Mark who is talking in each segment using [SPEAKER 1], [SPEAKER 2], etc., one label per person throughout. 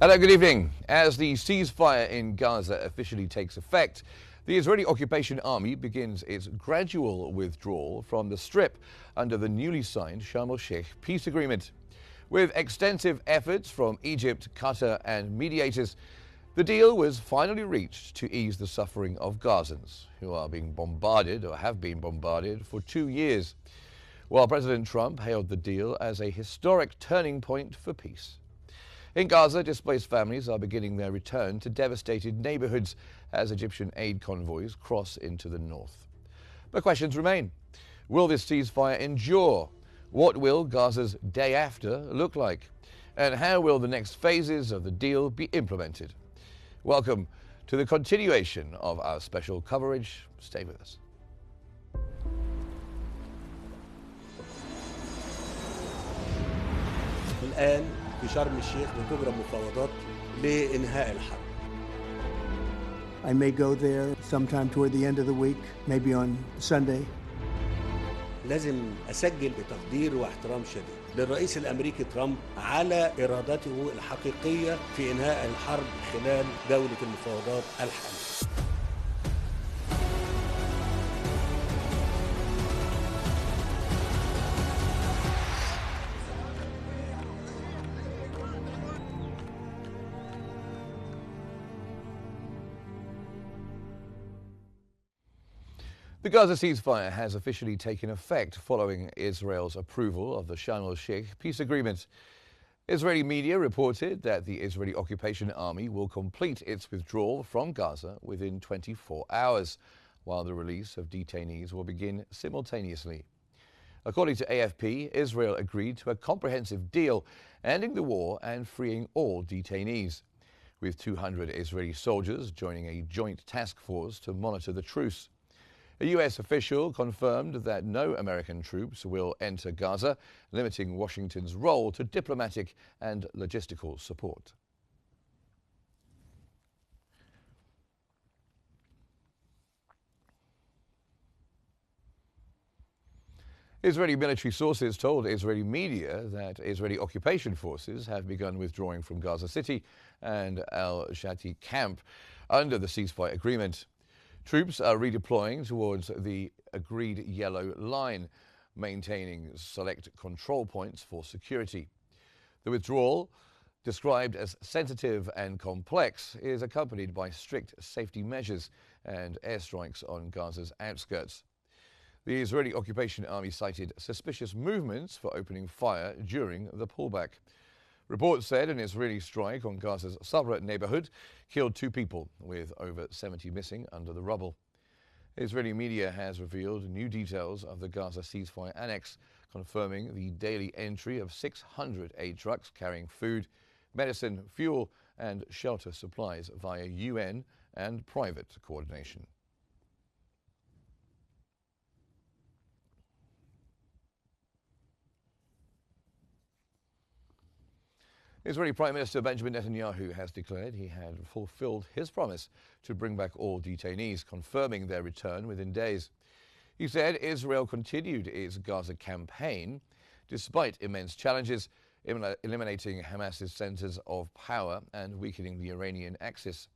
[SPEAKER 1] Hello, good evening. As the ceasefire in Gaza officially takes effect, the Israeli occupation army begins its gradual withdrawal from the Strip under the newly signed Sharm el-Sheikh peace agreement. With extensive efforts from Egypt, Qatar and mediators, the deal was finally reached to ease the suffering of Gazans, who are being bombarded or have been bombarded for 2 years, while President Trump hailed the deal as a historic turning point for peace. In Gaza, displaced families are beginning their return to devastated neighborhoods as Egyptian aid convoys cross into the north. But questions remain. Will this ceasefire endure? What will Gaza's day after look like? And how will the next phases of the deal be implemented? Welcome to the continuation of our special coverage. Stay with us.
[SPEAKER 2] الآن في شرم الشيخ بتجرى مفاوضات لإنهاء الحرب.
[SPEAKER 3] I may go there sometime toward the end of the week, maybe on Sunday.
[SPEAKER 2] لازم أسجل بتقدير واحترام شديد للرئيس الأمريكي ترامب على إرادته الحقيقية في إنهاء الحرب خلال جولة المفاوضات الحالية.
[SPEAKER 1] The Gaza ceasefire has officially taken effect following Israel's approval of the Sharm el-Sheikh peace agreement. Israeli media reported that the Israeli occupation army will complete its withdrawal from Gaza within 24 hours, while the release of detainees will begin simultaneously. According to AFP, Israel agreed to a comprehensive deal ending the war and freeing all detainees, with 200 Israeli soldiers joining a joint task force to monitor the truce. A U.S. official confirmed that no American troops will enter Gaza, limiting Washington's role to diplomatic and logistical support. Israeli military sources told Israeli media that Israeli occupation forces have begun withdrawing from Gaza City and al-Shati camp under the ceasefire agreement. Troops are redeploying towards the agreed yellow line, maintaining select control points for security. The withdrawal, described as sensitive and complex, is accompanied by strict safety measures and airstrikes on Gaza's outskirts. The Israeli occupation army cited suspicious movements for opening fire during the pullback. Reports said an Israeli strike on Gaza's Sabra neighborhood killed 2 people, with over 70 missing under the rubble. Israeli media has revealed new details of the Gaza ceasefire annex, confirming the daily entry of 600 aid trucks carrying food, medicine, fuel and shelter supplies via UN and private coordination. Israeli Prime Minister Benjamin Netanyahu has declared he had fulfilled his promise to bring back all detainees, confirming their return within days. He said Israel continued its Gaza campaign despite immense challenges, eliminating Hamas's centers of power and weakening the Iranian axis.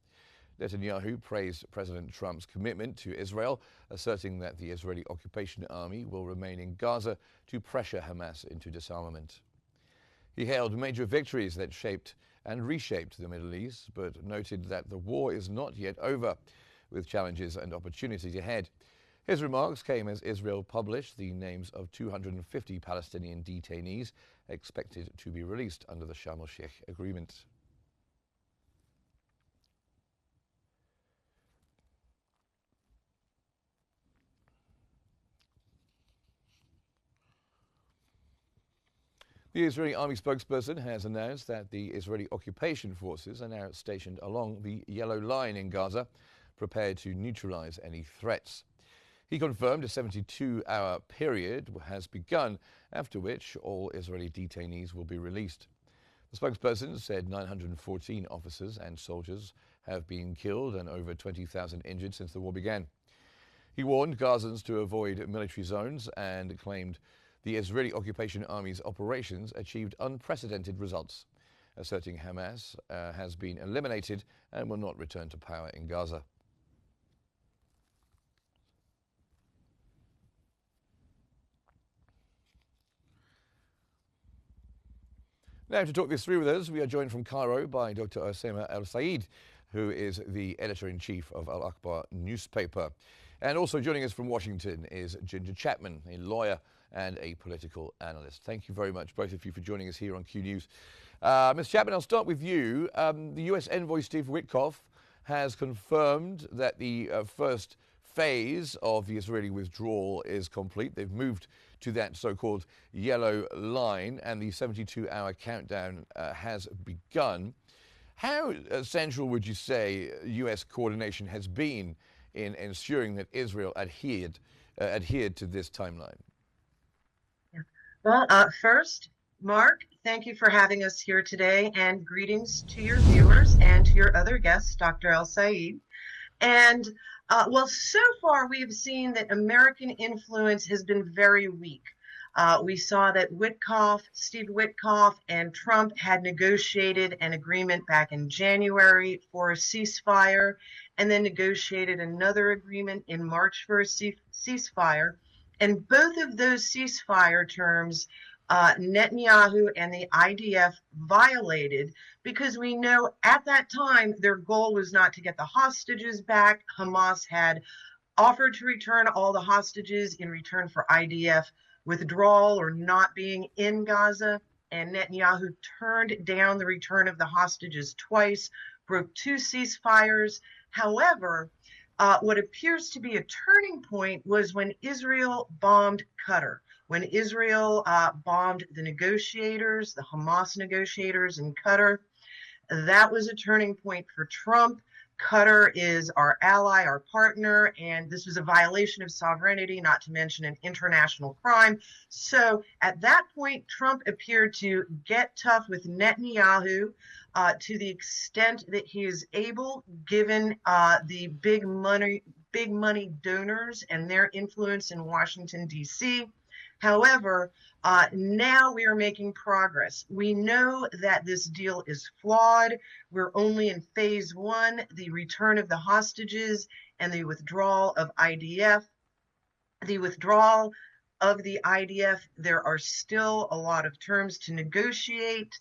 [SPEAKER 1] Netanyahu praised President Trump's commitment to Israel, asserting that the Israeli occupation army will remain in Gaza to pressure Hamas into disarmament. He hailed major victories that shaped and reshaped the Middle East, but noted that the war is not yet over, with challenges and opportunities ahead. His remarks came as Israel published the names of 250 Palestinian detainees expected to be released under the Sharm el-Sheikh agreement. The Israeli army spokesperson has announced that the Israeli occupation forces are now stationed along the yellow line in Gaza, prepared to neutralize any threats. He confirmed a 72-hour period has begun, after which all Israeli detainees will be released. The spokesperson said 914 officers and soldiers have been killed and over 20,000 injured since the war began. He warned Gazans to avoid military zones and claimed the Israeli occupation army's operations achieved unprecedented results. asserting Hamas has been eliminated and will not return to power in Gaza. Now, to talk this through with us, we are joined from Cairo by Dr. Osama Al-Said, who is the editor-in-chief of Al-Akhbar newspaper. And also joining us from Washington is Ginger Chapman, a lawyer and a political analyst. Thank you very much, both of you, for joining us here on Q News. Ms. Chapman, I'll start with you. The U.S. envoy Steve Witkoff has confirmed that the first phase of the Israeli withdrawal is complete. They've moved to that so-called yellow line, and the 72-hour countdown has begun. How central would you say U.S. coordination has been in ensuring that Israel adhered to this timeline?
[SPEAKER 4] Well, first, Mark, thank you for having us here today, and greetings to your viewers and to your other guest, Dr. El-Said. And well, so far we've seen that American influence has been very weak. We saw that Steve Witkoff and Trump had negotiated an agreement back in January for a ceasefire, and then negotiated another agreement in March for a ceasefire. And both of those ceasefire terms, Netanyahu and the IDF violated, because we know at that time their goal was not to get the hostages back. Hamas had offered to return all the hostages in return for IDF withdrawal or not being in Gaza, and Netanyahu turned down the return of the hostages twice, broke 2 ceasefires. However, what appears to be a turning point was when Israel bombed Qatar. When Israel bombed the negotiators, the Hamas negotiators in Qatar, that was a turning point for Trump. Qatar is our ally, our partner, and this was a violation of sovereignty, not to mention an international crime. So at that point, Trump appeared to get tough with Netanyahu to the extent that he is able, given the big money donors and their influence in Washington, D.C. However, now we are making progress. We know that this deal is flawed. We're only in phase 1, the return of the hostages and the withdrawal of IDF. The withdrawal of the IDF, there are still a lot of terms to negotiate.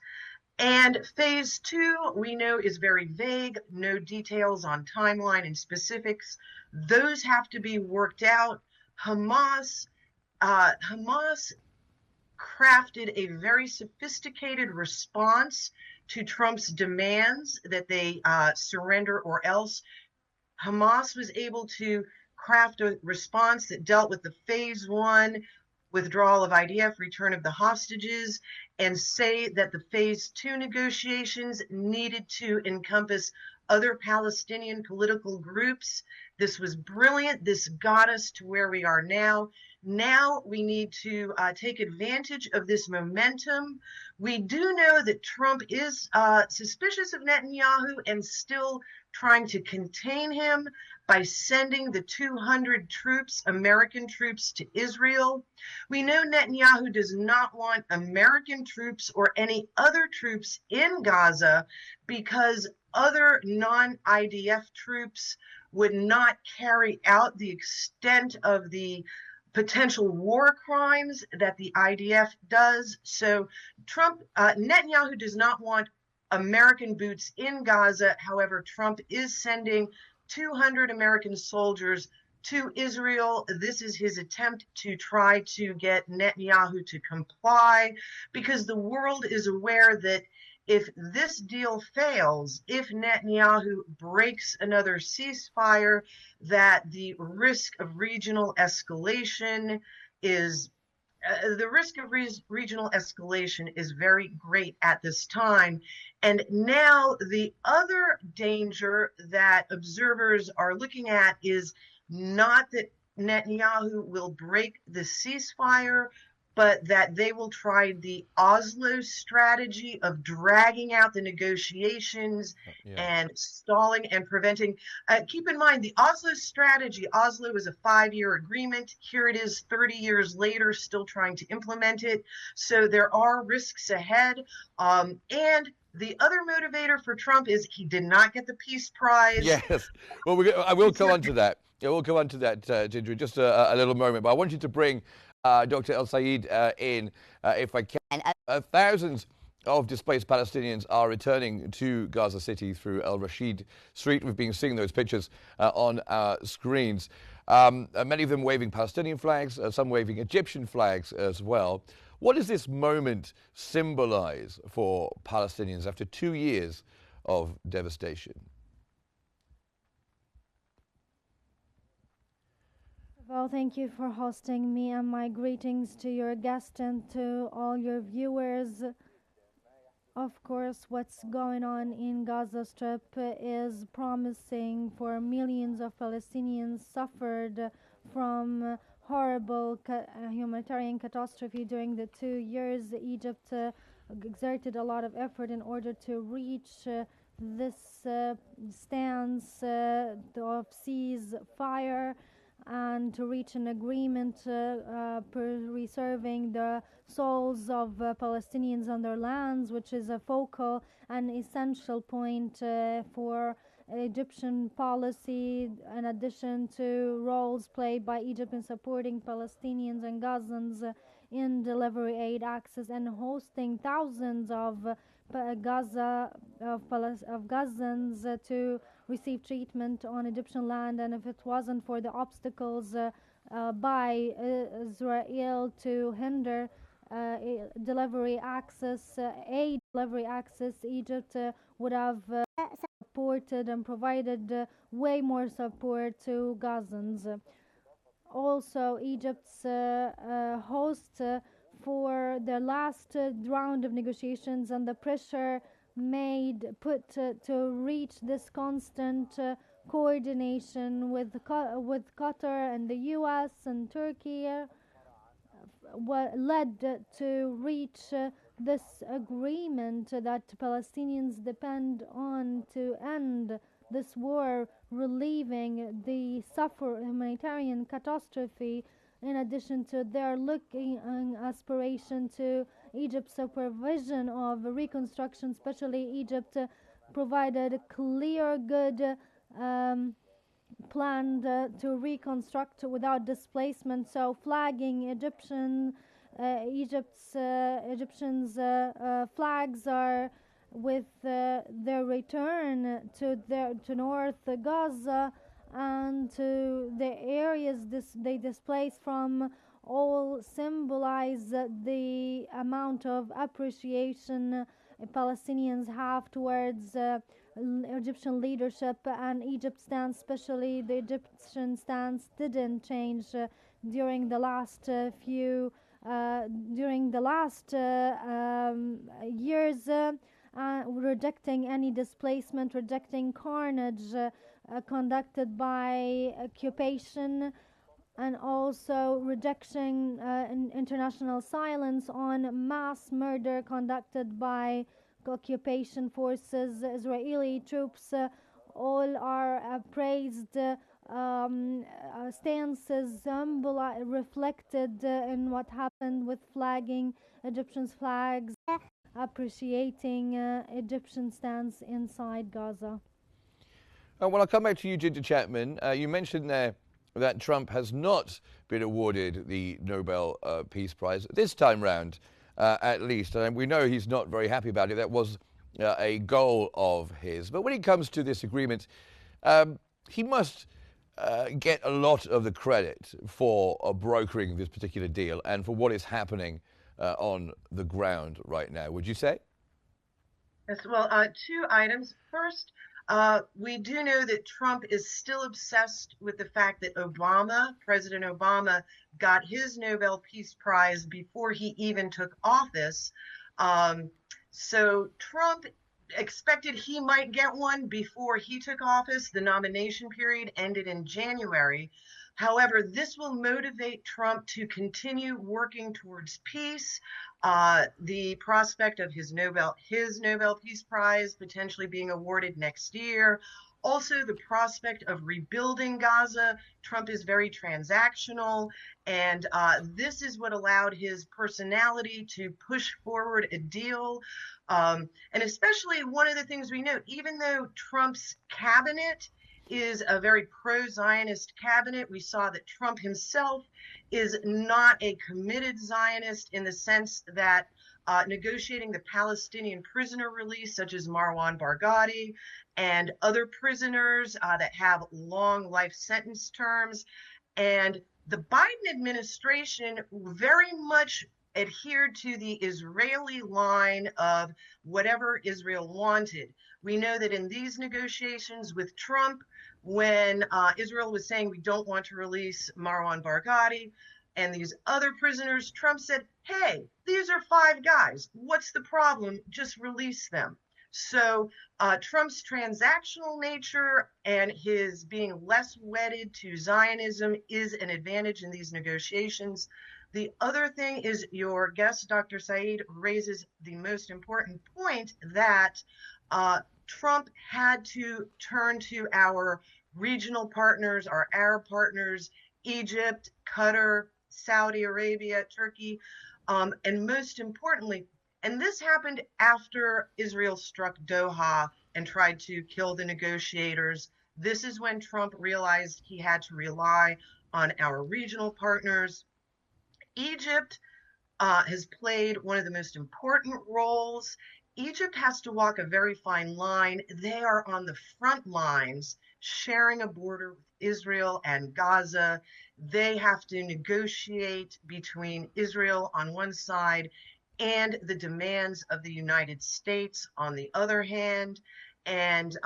[SPEAKER 4] And phase 2, we know, is very vague, no details on timeline and specifics. Those have to be worked out. Hamas crafted a very sophisticated response to Trump's demands that they surrender or else. Hamas was able to craft a response that dealt with the phase 1 withdrawal of IDF, return of the hostages, and say that the phase 2 negotiations needed to encompass other Palestinian political groups. This was brilliant. This got us to where we are now. Now we need to take advantage of this momentum. We do know that Trump is suspicious of Netanyahu and still trying to contain him by sending the 200 troops, American troops, to Israel. We know Netanyahu does not want American troops or any other troops in Gaza because other non-IDF troops would not carry out the extent of the potential war crimes that the IDF does. So Netanyahu does not want American boots in Gaza. However, Trump is sending 200 American soldiers to Israel. This is his attempt to try to get Netanyahu to comply, because the world is aware that if this deal fails, if Netanyahu breaks another ceasefire, that the risk of regional escalation is very great at this time. And now the other danger that observers are looking at is not that Netanyahu will break the ceasefire, but that they will try the Oslo strategy of dragging out the negotiations and stalling and preventing. Keep in mind, the Oslo strategy, Oslo was a 5-year agreement. Here it is 30 years later, still trying to implement it. So there are risks ahead. And The other motivator for Trump is he did not get the Peace Prize.
[SPEAKER 1] Yes. Well, I will come on to that. I will come on to that, Ginger, in just a little moment. But I want you to bring Dr. El Sayed in, if I can. Thousands of displaced Palestinians are returning to Gaza City through Al Rashid Street. We've been seeing those pictures on our screens. Many of them waving Palestinian flags, some waving Egyptian flags as well. What does this moment symbolize for Palestinians after 2 years of devastation?
[SPEAKER 5] Well, thank you for hosting me, and my greetings to your guest and to all your viewers. Of course, what's going on in Gaza Strip is promising for millions of Palestinians suffered from horrible humanitarian catastrophe during the 2 years. Egypt exerted a lot of effort in order to reach this stance of ceasefire and to reach an agreement preserving the souls of Palestinians on their lands, which is a focal and essential point for Egyptian policy, in addition to roles played by Egypt in supporting Palestinians and Gazans in delivery aid access and hosting thousands of Gazans to receive treatment on Egyptian land. And if it wasn't for the obstacles by Israel to hinder delivery access, aid delivery access, Egypt would have supported and provided way more support to Gazans. Also, Egypt's host for the last round of negotiations and the pressure put to reach this constant coordination with Qatar and the US and Turkey what led to reach this agreement that Palestinians depend on to end this war, relieving the humanitarian catastrophe, in addition to their looking aspiration to Egypt's supervision of reconstruction. Especially Egypt provided a clear, good planned to reconstruct without displacement. So flagging Egyptians flags are with their return to North Gaza and to the areas they displaced from, all symbolize the amount of appreciation Palestinians have towards Egyptian leadership and Egypt's stance. Especially the Egyptian stance didn't change during the last years, rejecting any displacement, rejecting carnage conducted by occupation, and also rejecting international silence on mass murder conducted by occupation forces. Israeli troops all are praised stances reflected in what happened with flagging Egyptian's flags, appreciating Egyptian stance inside Gaza.
[SPEAKER 1] Well, I'll come back to you, Ginger Chapman. You mentioned there that Trump has not been awarded the Nobel Peace Prize this time round, at least. And we know he's not very happy about it. That was a goal of his. But when it comes to this agreement, he must get a lot of the credit for brokering this particular deal and for what is happening on the ground right now, would you say?
[SPEAKER 4] Yes, well, two items. First, we do know that Trump is still obsessed with the fact that President Obama, got his Nobel Peace Prize before he even took office. So Trump expected he might get one before he took office. The nomination period ended in January. However, this will motivate Trump to continue working towards peace. The prospect of his Nobel Peace Prize potentially being awarded next year, Also, the prospect of rebuilding Gaza. Trump is very transactional, and this is what allowed his personality to push forward a deal. And especially one of the things we note, even though Trump's cabinet is a very pro-Zionist cabinet, we saw that Trump himself is not a committed Zionist in the sense that negotiating the Palestinian prisoner release, such as Marwan Barghouti and other prisoners that have long life sentence terms. And the Biden administration very much adhered to the Israeli line of whatever Israel wanted. We know that in these negotiations with Trump, when Israel was saying we don't want to release Marwan Barghouti and these other prisoners, Trump said, hey, these are 5 guys. What's the problem? Just release them. So Trump's transactional nature and his being less wedded to Zionism is an advantage in these negotiations. The other thing is your guest, Dr. Saeed, raises the most important point that Trump had to turn to our regional partners, our Arab partners, Egypt, Qatar, Saudi Arabia, Turkey, and most importantly, and this happened after Israel struck Doha and tried to kill the negotiators. This is when Trump realized he had to rely on our regional partners. Egypt has played one of the most important roles. Egypt has to walk a very fine line. They are on the front lines, sharing a border with Israel and Gaza. They have to negotiate between Israel on one side and the demands of the United States on the other hand. And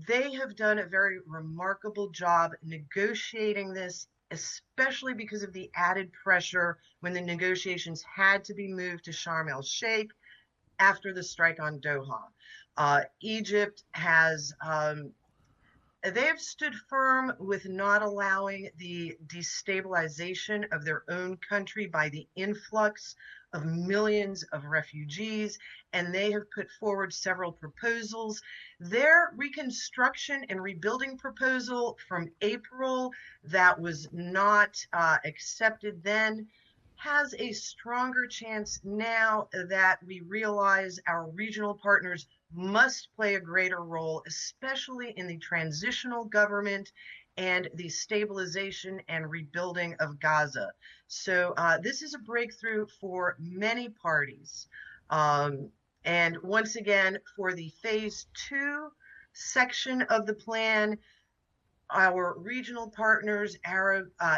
[SPEAKER 4] they have done a very remarkable job negotiating this, especially because of the added pressure when the negotiations had to be moved to Sharm el-Sheikh after the strike on Doha. Egypt has they have stood firm with not allowing the destabilization of their own country by the influx of millions of refugees, and they have put forward several proposals. Their reconstruction and rebuilding proposal from April that was not accepted then has a stronger chance now that we realize our regional partners must play a greater role, especially in the transitional government and the stabilization and rebuilding of Gaza. So this is a breakthrough for many parties. And once again, for the phase 2 section of the plan, our regional partners,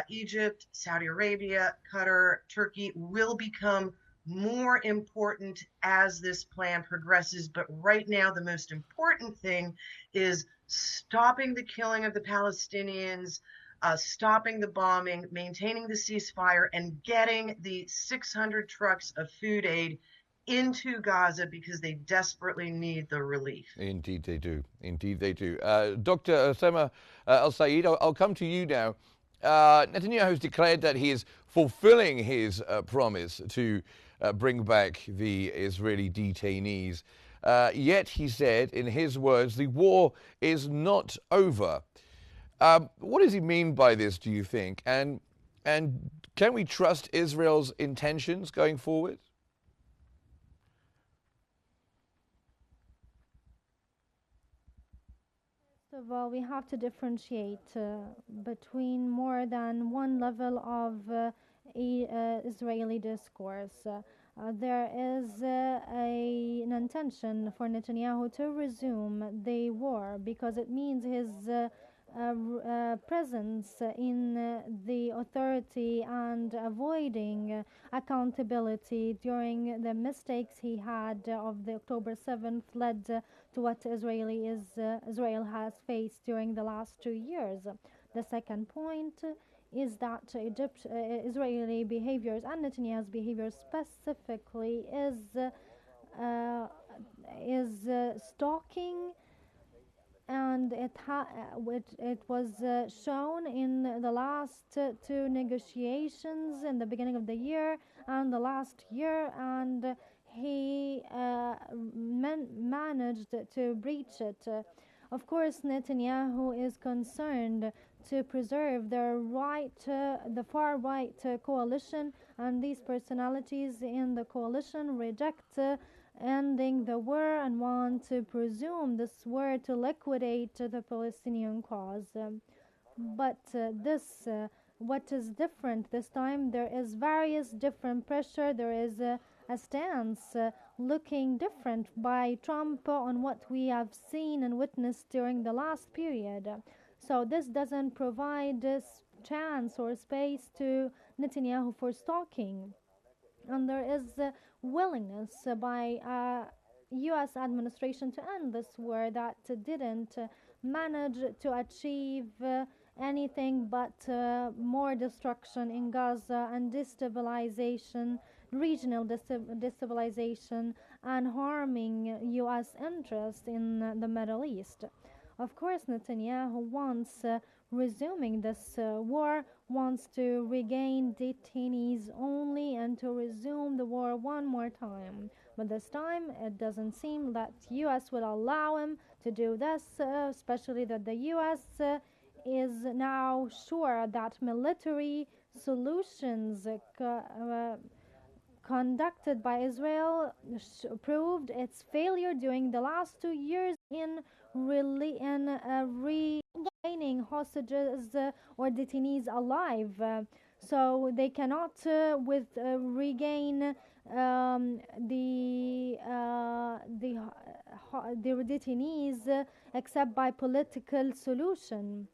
[SPEAKER 4] Egypt, Saudi Arabia, Qatar, Turkey, will become more important as this plan progresses. But right now, the most important thing is stopping the killing of the Palestinians, stopping the bombing, maintaining the ceasefire, and getting the 600 trucks of food aid into Gaza because they desperately need the relief.
[SPEAKER 1] Indeed they do. Indeed they do. Dr. Osama Al-Saeed, I'll come to you now. Netanyahu has declared that he is fulfilling his promise to bring back the Israeli detainees. Yet, he said, in his words, the war is not over. What does he mean by this, do you think? And can we trust Israel's intentions going forward?
[SPEAKER 5] First of all, we have to differentiate between more than one level of Israeli discourse. There is an intention for Netanyahu to resume the war because it means his presence in the authority and avoiding accountability during the mistakes he had of the October 7th led to what Israel has faced during the last 2 years. The second point is that Israeli behaviors and Netanyahu's behavior specifically is stalking, and it was shown in the last 2 negotiations in the beginning of the year and the last year, and he managed to breach it. Of course, Netanyahu is concerned to preserve the far right coalition, and these personalities in the coalition reject ending the war and want to presume this war to liquidate the Palestinian cause. But what is different this time? There is various different pressure. There is a stance looking different by Trump on what we have seen and witnessed during the last period. So this doesn't provide this chance or space to Netanyahu for stalking, and there is willingness by U.S. administration to end this war that didn't manage to achieve anything but more destruction in Gaza and destabilization, regional destabilization, and harming U.S. interest in the Middle East. Of course, Netanyahu wants resuming this war, wants to regain detainees only and to resume the war one more time. But this time, it doesn't seem that U.S. will allow him to do this, especially that the U.S. Is now sure that military solutions conducted by Israel proved its failure during the last 2 years in regaining hostages or detainees alive. So they cannot regain the detainees except by political solution.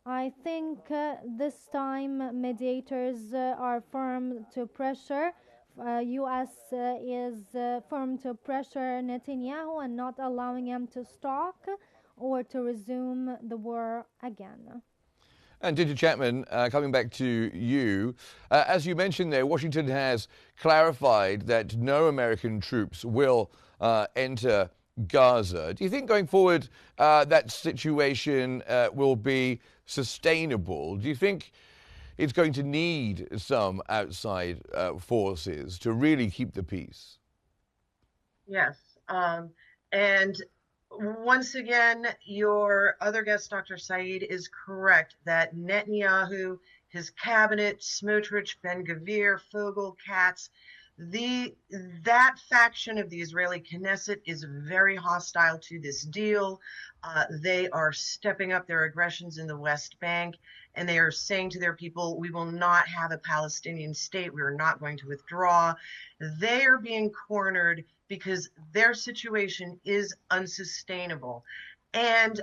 [SPEAKER 5] I think this time mediators are firm to pressure. U.S. is firm to pressure Netanyahu and not allowing him to stalk or to resume the war again.
[SPEAKER 1] And Ginger Chapman, coming back to you, as you mentioned there, Washington has clarified that no American troops will enter Gaza. Do you think going forward that situation will be sustainable? Do you think it's going to need some outside forces to really keep the peace?
[SPEAKER 4] Yes. And once again, your other guest, Dr. Saeed, is correct that Netanyahu, his cabinet, Smotrich, Ben-Gvir, Fogel, Katz, that faction of the Israeli Knesset is very hostile to this deal. They are stepping up their aggressions in the West Bank, and they are saying to their people, we will not have a Palestinian state. We are not going to withdraw. They are being cornered because their situation is unsustainable. And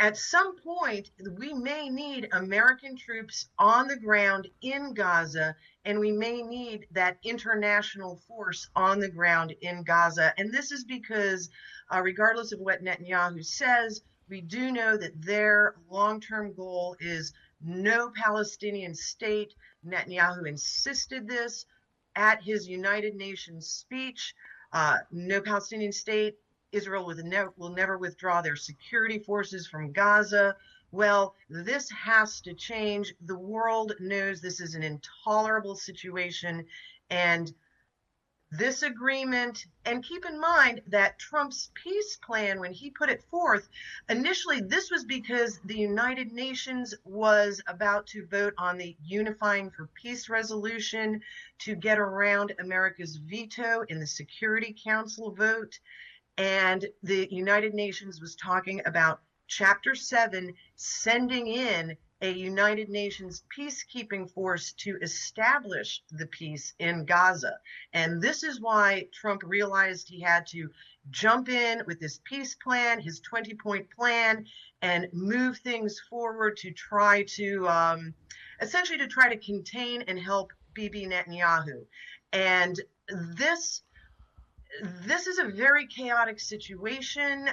[SPEAKER 4] at some point, we may need American troops on the ground in Gaza, and we may need that international force on the ground in Gaza. And this is because, regardless of what Netanyahu says, we do know that their long-term goal is no Palestinian state. Netanyahu insisted this at his United Nations speech. No Palestinian state. Israel will never withdraw their security forces from Gaza. Well, this has to change. The world knows this is an intolerable situation, and this agreement, and keep in mind that Trump's peace plan, when he put it forth, initially this was because the United Nations was about to vote on the Unifying for Peace resolution to get around America's veto in the Security Council vote. And the United Nations was talking about Chapter 7 sending in a United Nations peacekeeping force to establish the peace in Gaza. And this is why Trump realized he had to jump in with this peace plan, his 20-point plan, and move things forward to try to essentially to try to contain and help Bibi Netanyahu. And this is a very chaotic situation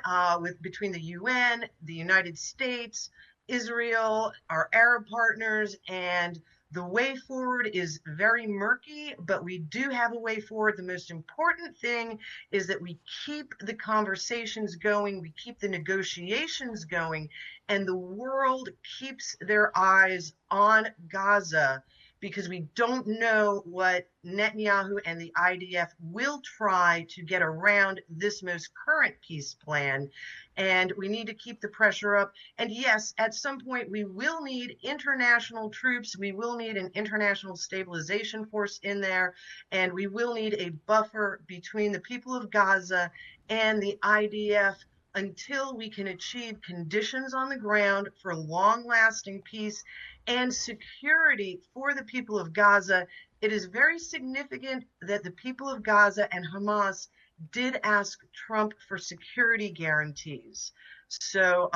[SPEAKER 4] between the UN, the United States, Israel, our Arab partners, and the way forward is very murky, but we do have a way forward. The most important thing is that we keep the conversations going, we keep the negotiations going, and the world keeps their eyes on Gaza, because we don't know what Netanyahu and the IDF will try to get around this most current peace plan. And we need to keep the pressure up. And yes, at some point, we will need international troops. We will need an international stabilization force in there. And we will need a buffer between the people of Gaza and the IDF until we can achieve conditions on the ground for long-lasting peace and security for the people of Gaza. It is very significant that the people of Gaza and Hamas did ask Trump for security guarantees. So,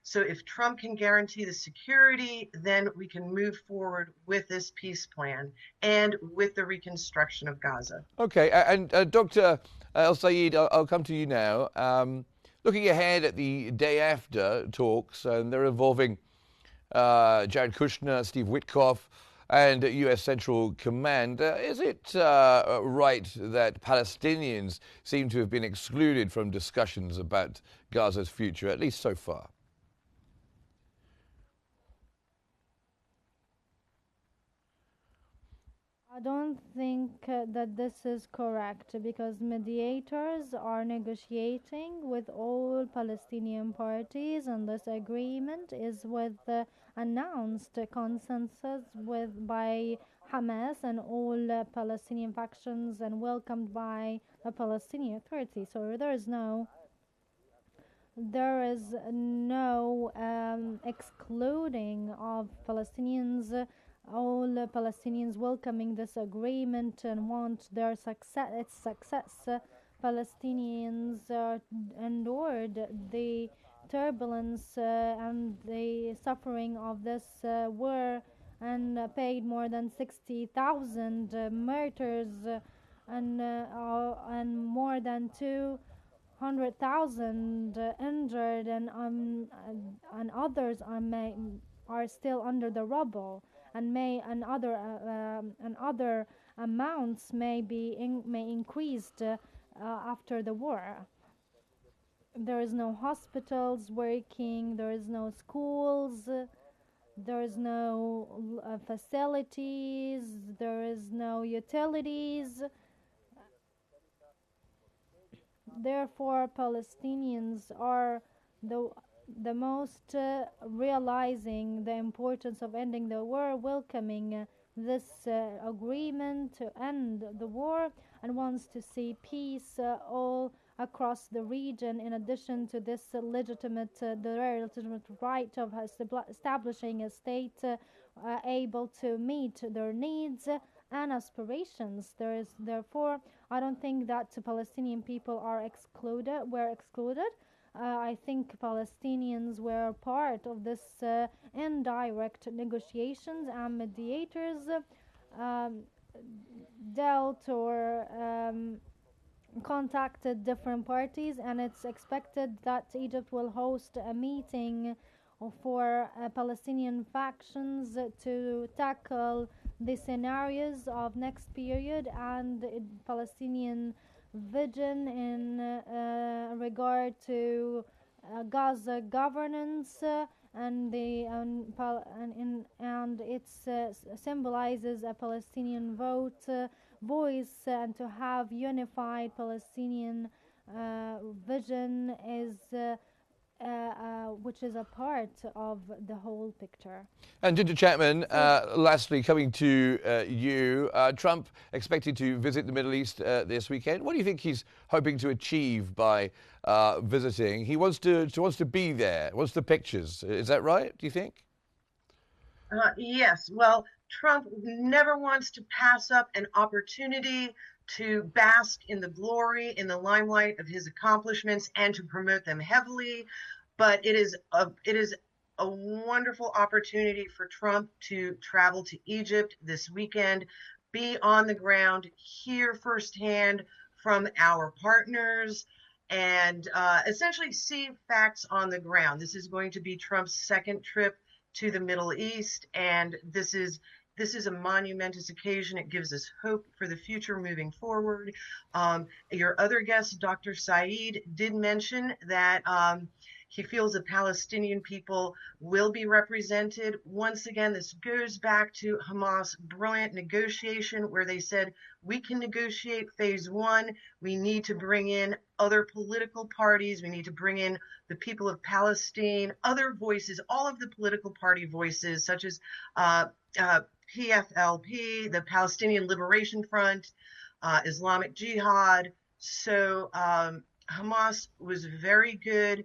[SPEAKER 4] so if Trump can guarantee the security, then we can move forward with this peace plan and with the reconstruction of Gaza.
[SPEAKER 1] Okay, and Dr. El Sayed, I'll come to you now. Looking ahead at the day after talks, and they're involving Jared Kushner, Steve Witkoff, and U.S. Central Command. Is it right that Palestinians seem to have been excluded from discussions about Gaza's future, at least so far?
[SPEAKER 5] I don't think that this is correct because mediators are negotiating with all Palestinian parties, and this agreement is with announced consensus by Hamas and all Palestinian factions and welcomed by the Palestinian Authority. So there is no excluding of Palestinians. All Palestinians welcoming this agreement and want its success. Palestinians endured the turbulence and the suffering of this war and paid more than 60,000 martyrs and more than 200,000 injured, and others are still under the rubble, and other amounts may increased after the war. There is no hospitals working, there is no schools, there is no facilities, there is no utilities. Therefore, Palestinians are the most realizing the importance of ending the war, welcoming this agreement to end the war, and wants to see peace all across the region. In addition to this the very legitimate right of establishing a state able to meet their needs and aspirations. Therefore, I don't think that Palestinian people were excluded. I think Palestinians were part of this indirect negotiations, and mediators dealt or contacted different parties, and it's expected that Egypt will host a meeting for Palestinian factions to tackle the scenarios of next period and Palestinian vision in regard to Gaza governance and it symbolizes a Palestinian voice, and to have unified Palestinian vision is which is a part of the whole picture.
[SPEAKER 1] And Ginger Chapman, lastly, coming to you, Trump expected to visit the Middle East this weekend. What do you think he's hoping to achieve by visiting? He wants to be there, wants the pictures. Is that right, do you think?
[SPEAKER 4] Yes. Well, Trump never wants to pass up an opportunity to bask in the glory, in the limelight of his accomplishments, and to promote them heavily. But it is a wonderful opportunity for Trump to travel to Egypt this weekend, be on the ground, hear firsthand from our partners, and essentially see facts on the ground. This is going to be Trump's second trip to the Middle East, and this is a monumentous occasion. It gives us hope for the future moving forward. Your other guest, Dr. Saeed, did mention that He feels the Palestinian people will be represented. Once again, this goes back to Hamas' brilliant negotiation where they said, we can negotiate phase one. We need to bring in other political parties. We need to bring in the people of Palestine, other voices, all of the political party voices, such as PFLP, the Palestinian Liberation Front, Islamic Jihad. So Hamas was very good,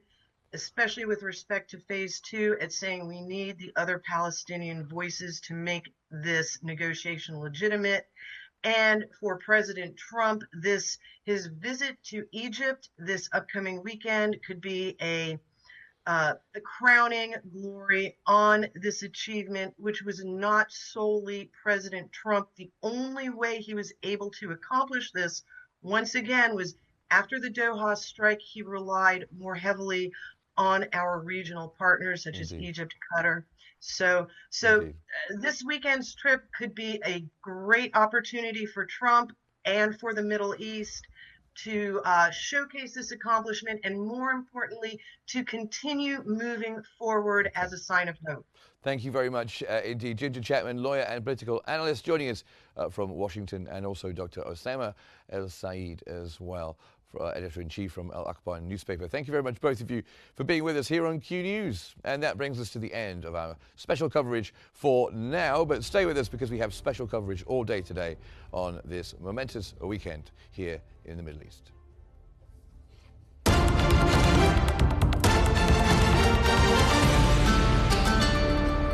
[SPEAKER 4] especially with respect to phase two, at saying we need the other Palestinian voices to make this negotiation legitimate. And for President Trump, his visit to Egypt this upcoming weekend could be the crowning glory on this achievement, which was not solely President Trump. The only way he was able to accomplish this, once again, was after the Doha strike. He relied more heavily on our regional partners such as Egypt, Qatar. So this weekend's trip could be a great opportunity for Trump and for the Middle East to showcase this accomplishment, and more importantly, to continue moving forward as a sign of hope.
[SPEAKER 1] Thank you very much indeed. Ginger Chapman, lawyer and political analyst, joining us from Washington, and also Dr. Osama El-Sayed as well, editor-in-chief from Al Akhbar newspaper. Thank you very much, both of you, for being with us here on Q News. And that brings us to the end of our special coverage for now. But stay with us, because we have special coverage all day today on this momentous weekend here in the Middle East.